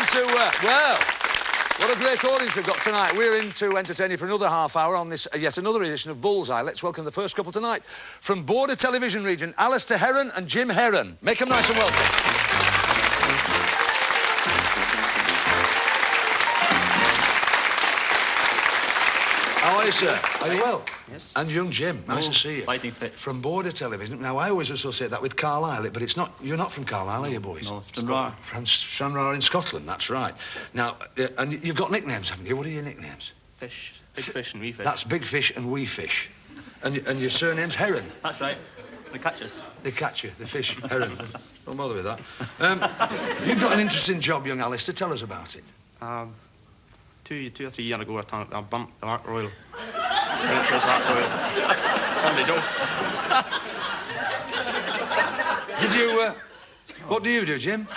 to, well, what a great audience we've got tonight. We're in to entertain you for another half hour on this, yet another edition of Bullseye. Let's welcome the first couple tonight. From Border Television Region, Alistair Heron and Jim Heron. Make them nice and welcome. How are you, sir? Are you well? Yes. And young Jim, nice to see you. Fighting fit. From Border Television. Now, I always associate that with Carlisle, but it's not. You're not from Carlisle, are you, boys? No, Stranraer. From Stranraer in Scotland, that's right. Now, and you've got nicknames, haven't you? What are your nicknames? Fish. Big fish and wee fish. That's Big Fish and Wee Fish. And your surname's Heron? That's right. They catch us. They catch you, the fish, Heron. Don't bother with that. You've got an interesting job, young Alistair. Tell us about it. 2 or 3 years ago, I bumped the Ark Royal. Venturous Ark Royal. Family dog. Did you, what do you do, Jim?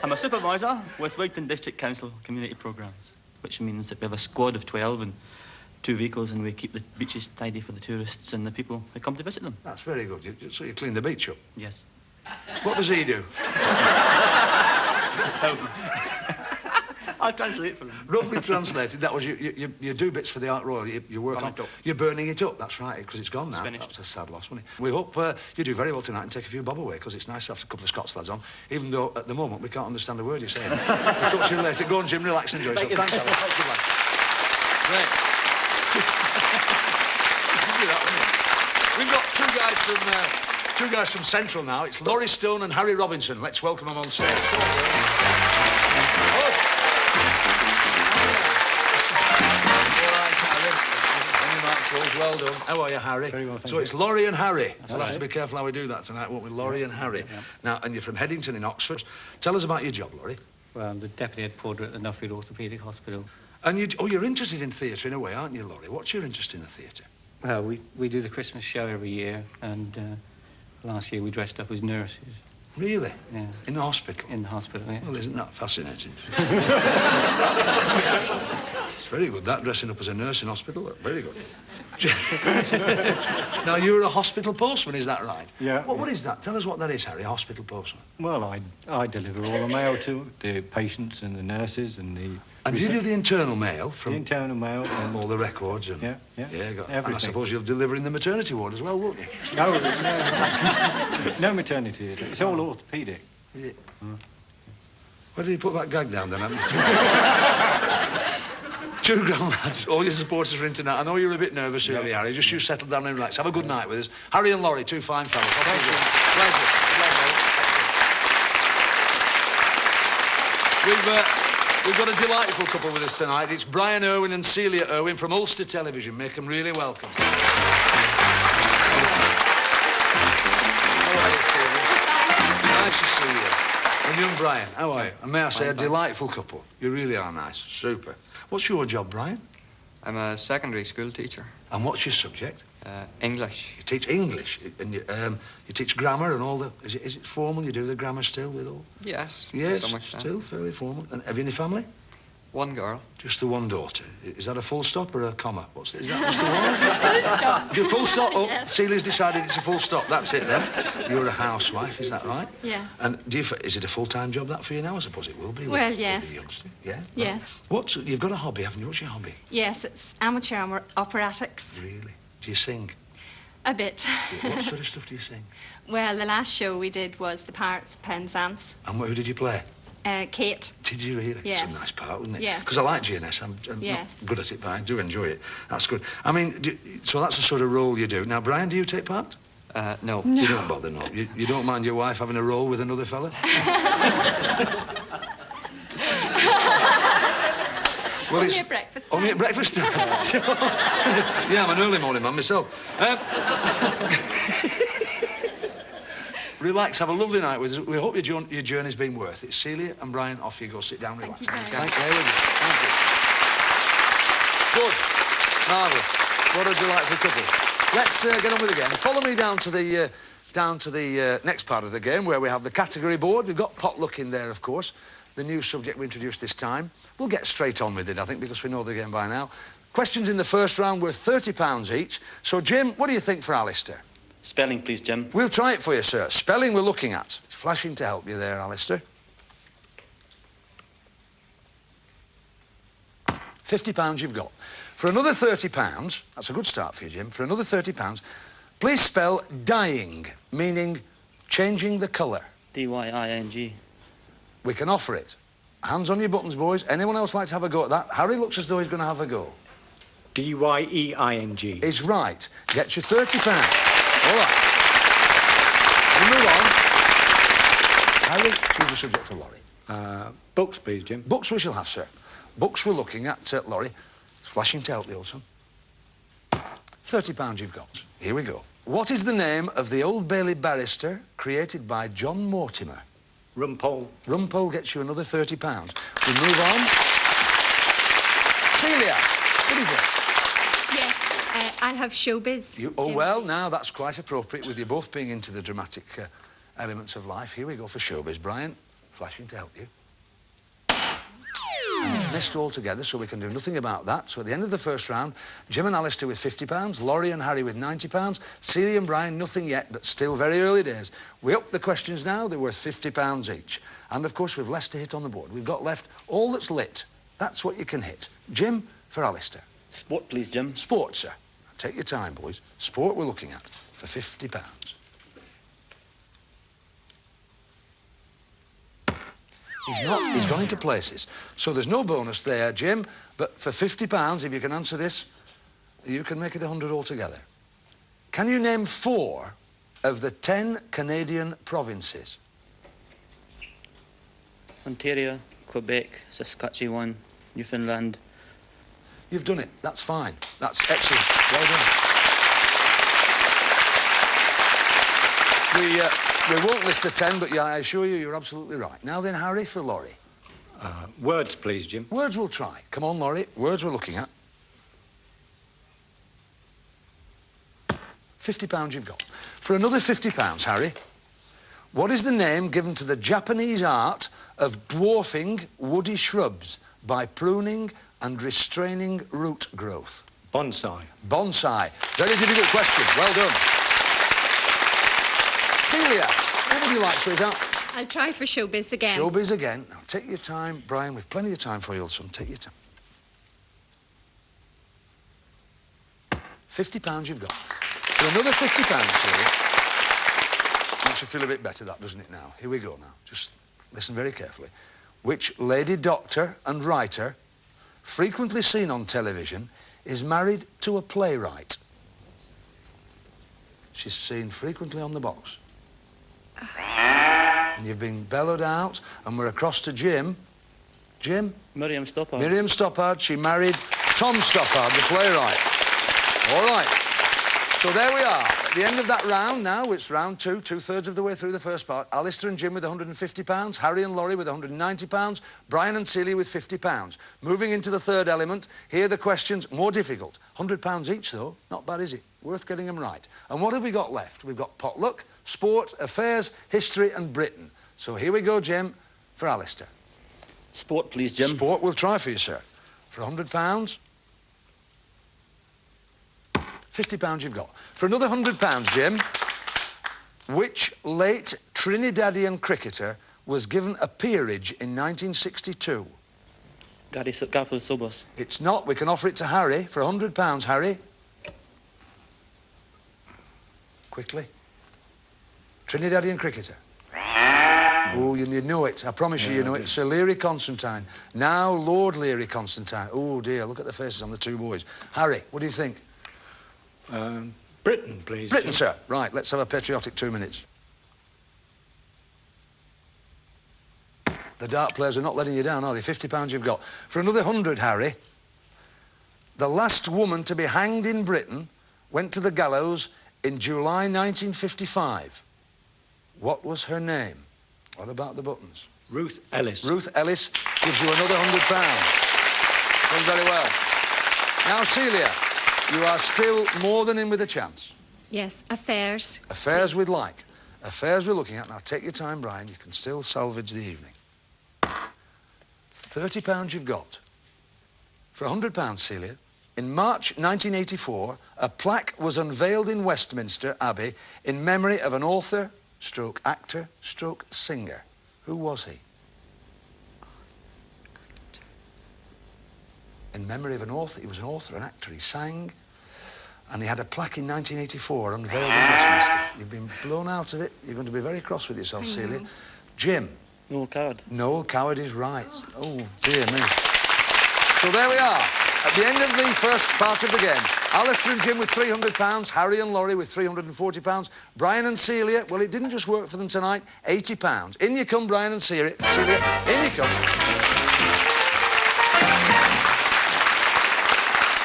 I'm a supervisor with Wigton District Council Community Programmes, which means that we have a squad of 12 and 2 vehicles, and we keep the beaches tidy for the tourists and the people who come to visit them. That's very good. So you clean the beach up? Yes. What does he do? I'll translate for them. Roughly translated, that was you do bits for the Ark Royal, you work on... You're burning it up, that's right, because it's gone now. It's finished. That's a sad loss, wasn't it? We hope you do very well tonight and take a few bob away, because it's nice to have a couple of Scots lads on, even though at the moment we can't understand a word you're saying. We'll talk to you later. Go on, Jim, relax and enjoy yourself. Thanks, Alan. Good lad. Great. We've got two guys from Central now. It's Laurie Stone and Harry Robinson. Let's welcome them on stage. Well done. How are you, Harry? Very well, thank you. So it's Laurie and Harry. We'll have to be careful how we do that tonight, won't we? Laurie and Harry. Yeah. Now, and you're from Headington in Oxford. Tell us about your job, Laurie. Well, I'm the deputy head porter at the Nuffield Orthopaedic Hospital. And you're interested in theatre in a way, aren't you, Laurie? What's your interest in the theatre? Well, we do the Christmas show every year, and last year we dressed up as nurses. Really? Yeah. In the hospital? In the hospital, yeah. Well, isn't that fascinating? It's very good, that, dressing up as a nurse in hospital. Very good. Now, you're a hospital postman, is that right? Yeah. What is that? Tell us what that is, Harry, a hospital postman. Well, I deliver all the mail to the patients and the nurses and the... And do you do the internal mail from... The internal mail and... all the records and... Yeah. Everything. And I suppose you'll deliver in the maternity ward as well, won't you? No, no maternity. It's all orthopaedic. Is it? Where did you put that gag down, then? Two grand lads, all your supporters are in tonight. I know you're a bit nervous early, Harry. Just you settle down and relax. Have a good night with us. Harry and Laurie, two fine fellas. Thank you. We've got a delightful couple with us tonight. It's Brian Irwin and Celia Irwin from Ulster Television. Make them really welcome. How are you, Celia? Nice to see you. And young Brian, how are you? And may I say, a delightful couple. You really are nice. Super. What's your job, Brian? I'm a secondary school teacher. And what's your subject? English. You teach English, and you teach grammar and all the... Is it formal? You do the grammar still with all... Yes. Yes, to some extent. still fairly formal. And have you any family? One girl. Just the one daughter. Is that a full stop or a comma? Is that just the one? Is it? Full stop. Oh, yes. Celia's decided it's a full stop. That's it then. You're a housewife, is that right? Yes. And is it a full-time job that for you now? I suppose it will be. Well, with yes. the youngster. Yeah. Yes. You've got a hobby, haven't you? What's your hobby? Yes, it's amateur operatics. Really? Do you sing? A bit. What sort of stuff do you sing? Well, the last show we did was The Pirates of Penzance. And who did you play? Kate. Did you really? Yes. It's a nice part, wasn't it? Yes. Because I like GNS. I'm yes. not good at it, but I do enjoy it. That's good. I mean, so that's the sort of role you do. Now, Brian, do you take part? No. You don't bother, no. You don't mind your wife having a role with another fella? Well, only at breakfast time. Only at breakfast time? Yeah, I'm an early morning man myself. Relax, have a lovely night with us. We hope your journey's been worth it. Celia and Brian, off you go. Sit down, relax. Thank you. Thank you. Good. Marvellous. What a delightful couple. Let's get on with the game. Follow me down to the next part of the game, where we have the category board. We've got potluck in there, of course. The new subject we introduced this time. We'll get straight on with it, I think, because we know the game by now. Questions in the first round worth £30 each. So, Jim, what do you think for Alistair? Spelling, please, Jim. We'll try it for you, sir. Spelling we're looking at. flashing to help you there, Alistair. £50 you've got. For another £30, that's a good start for you, Jim. For another £30, please spell dyeing, meaning changing the colour. D-Y-I-N-G. We can offer it. Hands on your buttons, boys. Anyone else like to have a go at that? Harry looks as though he's going to have a go. D-Y-E-I-N-G. Is right. Gets you £30. All right. We move on. Harry, choose a subject for Laurie. Books, please, Jim. Books we shall have, sir. Books we're looking at, Laurie. Flashing to help you, also. £30 you've got. Here we go. What is the name of the Old Bailey barrister created by John Mortimer? Rumpole. Rumpole gets you another £30. We move on. Celia, what do you think? Yes, I'll have showbiz. Oh, Jim. well, now that's quite appropriate with you both being into the dramatic elements of life. Here we go for showbiz. Brian, flashing to help you. Missed altogether, so we can do nothing about that. So at the end of the first round, Jim and Alistair with £50, Laurie and Harry with £90, Celia and Brian, nothing yet, but still very early days. We up the questions now, they're worth £50 each. And of course, we've less to hit on the board. We've got left all that's lit. That's what you can hit. Jim, for Alistair. Sport, please, Jim. Sport, sir. Take your time, boys. Sport we're looking at for £50. He's not. He's gone into places. So there's no bonus there, Jim. But for £50, if you can answer this, you can make it 100 altogether. Can you name 4 of the 10 Canadian provinces? Ontario, Quebec, Saskatchewan, Newfoundland. You've done it. That's fine. That's excellent. Well done. We won't list the 10, but yeah, I assure you, you're absolutely right. Now then, Harry, for Laurie. Words, please, Jim. Words we'll try. Come on, Laurie. Words we're looking at. £50 you've got. For another £50, Harry, what is the name given to the Japanese art of dwarfing woody shrubs by pruning and restraining root growth? Bonsai. Bonsai. Very difficult question. Well done. Celia, what would you like, sweetheart? I'll try for showbiz again. Showbiz again. Now, take your time, Brian. We've plenty of time for you, old son. Take your time. £50 you've got. For another £50, Celia. Makes you feel a bit better, that, doesn't it, now? Here we go, now. Just listen very carefully. Which lady doctor and writer, frequently seen on television, is married to a playwright? She's seen frequently on the box. And you've been bellowed out, and we're across to Jim. Jim? Miriam Stoppard. Miriam Stoppard. She married Tom Stoppard, the playwright. All right. So there we are. At the end of that round now, it's round 2, 2/3 of the way through the first part. Alistair and Jim with £150, Harry and Laurie with £190, Brian and Celia with £50. Moving into the third element, here are the questions, more difficult. £100 each, though. Not bad, is it? Worth getting them right. And what have we got left? We've got potluck, sport, affairs, history and Britain. So here we go, Jim, for Alistair. Sport, please, Jim. Sport we'll try for you, sir. For £100, £50 you've got. For another £100, Jim, which late Trinidadian cricketer was given a peerage in 1962? Garfield Sobos. It's not. We can offer it to Harry for £100, Harry. Quickly. Trinidadian cricketer. Oh, you know it. I promise you know it. Sir Leary Constantine. Now Lord Leary Constantine. Oh, dear. Look at the faces on the two boys. Harry, what do you think? Britain, please. Britain, Jim. sir. Right, let's have a patriotic 2 minutes. The dart players are not letting you down, are they? £50 you've got. For another 100, Harry, the last woman to be hanged in Britain went to the gallows in July 1955. What was her name? What about the buttons? Ruth Ellis. Ruth Ellis gives you another £100. Done very well. Now, Celia, you are still more than in with a chance. Yes, affairs. Affairs we'd like. Affairs we're looking at. Now, take your time, Brian. You can still salvage the evening. £30 you've got. For £100, Celia, in March 1984, a plaque was unveiled in Westminster Abbey in memory of an author, stroke actor, stroke singer. Who was he? In memory of an author. He was an author, an actor. He sang, and he had a plaque in 1984 unveiled in Westminster. You've been blown out of it. You're going to be very cross with yourself, Celia. Jim. Noel Coward. Noel Coward is right. Oh, dear me. So there we are. At the end of the first part of the game, Alistair and Jim with £300, Harry and Laurie with £340, Brian and Celia, well, it didn't just work for them tonight, £80. In you come, Brian and Celia. In you come.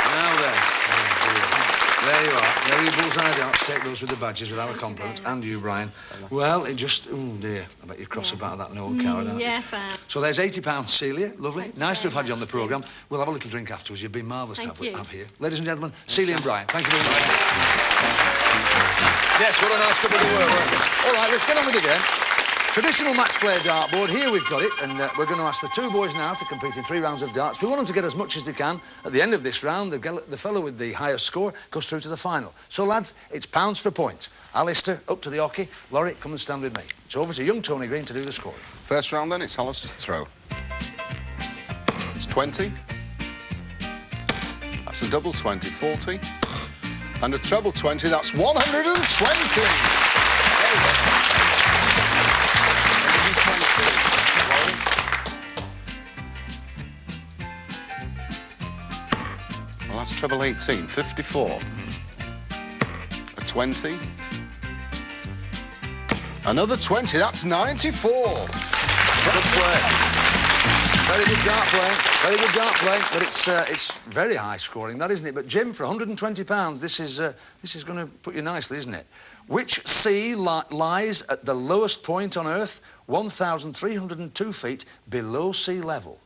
Now then. There you are. There you Bullseye darts. Take those with the badges with our compliments. And you, Brian. Well, it just... Oh, dear. I bet you're cross about that Noel Coward, aren't you? Yes, I am. So there's £80, Celia. Lovely. Thank you Nice to have very had you on the much, programme. We'll have a little drink afterwards. You've been marvellous to Thank you. have here. Ladies and gentlemen, Celia and Brian, thank you very much. Yes, what a nice couple they were, weren't they? All right, let's get on with the game. Traditional match play dartboard, here we've got it, and we're going to ask the two boys now to compete in 3 rounds of darts. We want them to get as much as they can. At the end of this round, the fellow with the highest score goes through to the final. So, lads, it's pounds for points. Alistair, up to the hockey. Laurie, come and stand with me. It's over to young Tony Green to do the scoring. First round, then, it's Alistair to throw. It's 20. That's a double 20, 40. And a treble 20, that's 120. Well, that's treble 18, 54. A 20. Another 20, that's 94. Good play. Very good dart playing. Very good dart playing. But it's very high scoring, that, isn't it? But, Jim, for £120, this is going to put you nicely, isn't it? Which sea lies at the lowest point on Earth, 1,302 feet below sea level?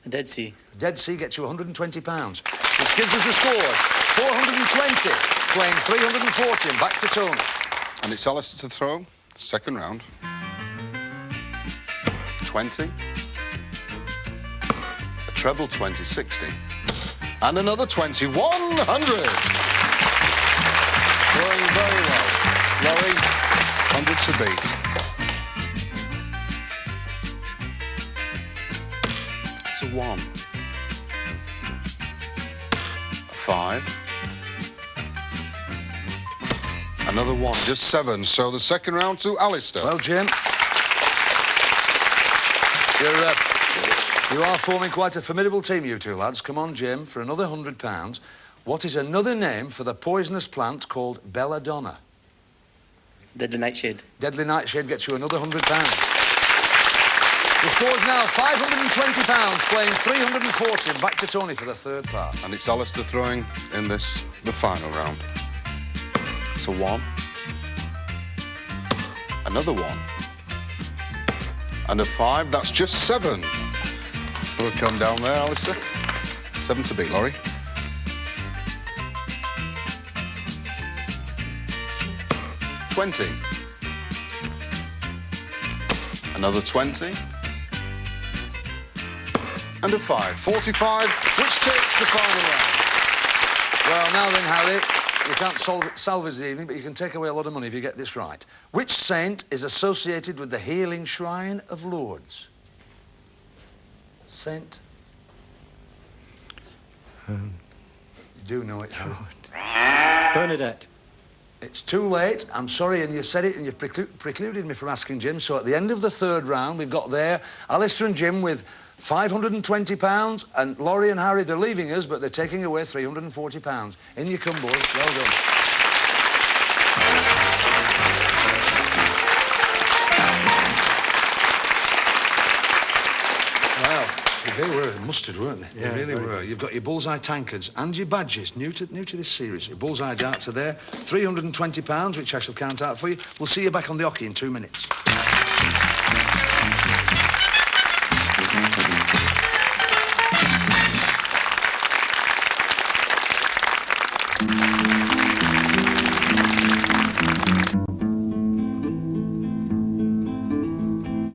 The Dead Sea. The Dead Sea gets you £120, which gives us the score. 420, playing 340, and back to Tony. And it's Alistair to throw. Second round. 20. A treble 20, 60. And another 20, 100. Going very well. Laurie, 100 to beat. It's a 1. A 5. Another 1, just 7. So the second round to Alistair. Well, Jim, you are forming quite a formidable team, you two lads. Come on, Jim, for another £100. What is another name for the poisonous plant called belladonna? Deadly Nightshade. Deadly Nightshade gets you another £100. The score's now £520, playing 340, and back to Tony for the third part. And it's Alistair throwing in the final round. It's a 1. Another 1. And a 5, that's just 7. We'll come down there, Alistair. 7 to beat, Laurie. 20. Another 20. And a 5. 45, which takes the final round. Well, now then, Harry, you can't salvage the evening, but you can take away a lot of money if you get this right. Which saint is associated with the healing shrine of Lourdes? Saint? You do know it, Harry. Bernadette. It's too late, I'm sorry, and you've said it and you've precluded me from asking Jim. So at the end of the third round, we've got there Alistair and Jim with £520, and Laurie and Harry, they're leaving us, but they're taking away £340. In you come, boys. Well done. Well, they were mustard, weren't they? Yeah, they really were. You've got your Bullseye tankards and your badges, new to this series. Your Bullseye darts are there. £320, which I shall count out for you. We'll see you back on the hockey in 2 minutes.